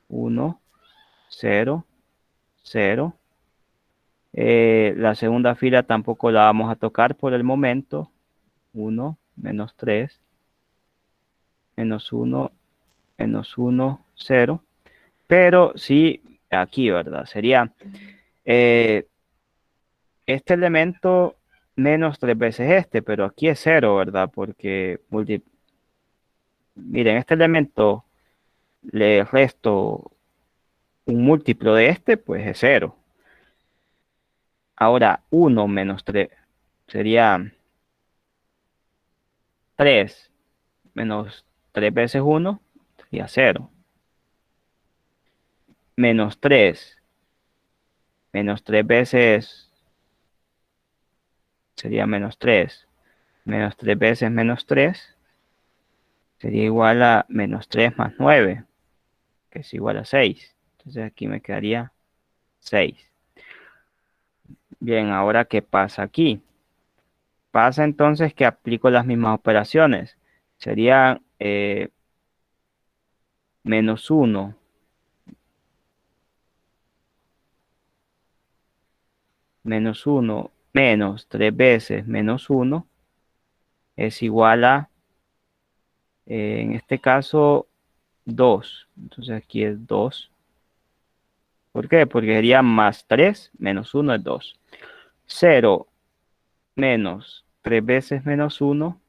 Speaker 1: 1, 0, 0. La segunda fila tampoco la vamos a tocar por el momento. 1, menos 3, menos 1, menos 1, 0. Pero sí, aquí, ¿verdad? Sería este elemento menos 3 veces este, pero aquí es 0, ¿verdad? Porque, miren, este elemento le resto un múltiplo de este, pues es 0. Ahora, 1 menos 3 sería 3 menos 3 veces 1 sería 0. Menos 3 menos 3 veces sería menos 3. Menos 3 veces menos 3 sería igual a menos 3 más 9, que es igual a 6. Entonces aquí me quedaría 6. Bien, ahora ¿qué pasa aquí? Pasa entonces que aplico las mismas operaciones. Sería menos 1 menos 1 menos 3 veces menos 1 es igual a, en este caso, 2. Entonces aquí es 2. ¿Por qué? Porque sería más 3 menos 1 es 2. 0 menos 3 veces menos 1.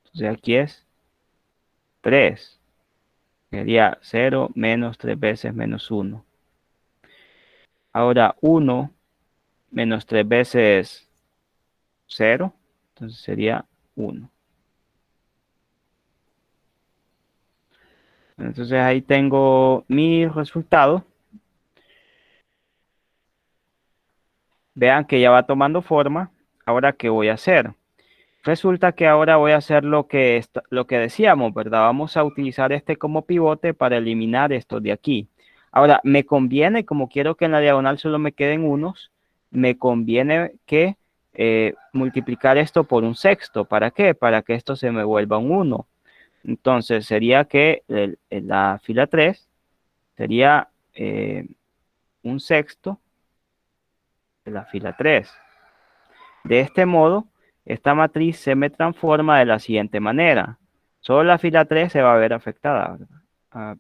Speaker 1: Entonces aquí es 3. Sería 0 menos 3 veces menos 1. Ahora 1 menos 3 veces 0. Entonces sería 1. Entonces ahí tengo mi resultado. Vean que ya va tomando forma. Ahora, ¿qué voy a hacer? Resulta que ahora voy a hacer lo que decíamos, ¿verdad? Vamos a utilizar este como pivote para eliminar estos de aquí. Ahora, me conviene, como quiero que en la diagonal solo me queden unos, me conviene que multiplicar esto por un sexto. ¿Para qué? Para que esto se me vuelva un 1. Entonces, sería que la fila 3 sería un sexto de la fila 3. De este modo, esta matriz se me transforma de la siguiente manera. Solo la fila 3 se va a ver afectada, ¿verdad?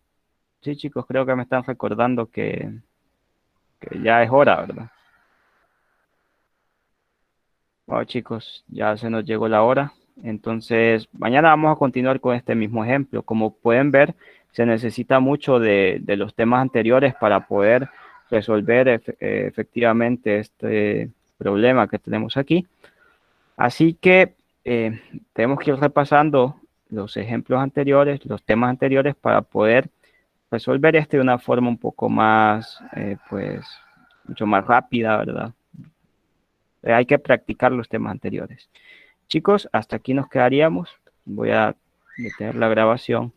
Speaker 1: Sí, chicos, creo que me están recordando que ya es hora, ¿verdad? Bueno, chicos, ya se nos llegó la hora. Entonces, mañana vamos a continuar con este mismo ejemplo. Como pueden ver, se necesita mucho de los temas anteriores para poder resolver efectivamente este problema que tenemos aquí. Así que tenemos que ir repasando los ejemplos anteriores, los temas anteriores para poder resolver este de una forma un poco más, pues, mucho más rápida, ¿verdad? Hay que practicar los temas anteriores. Chicos, hasta aquí nos quedaríamos. Voy a detener la grabación.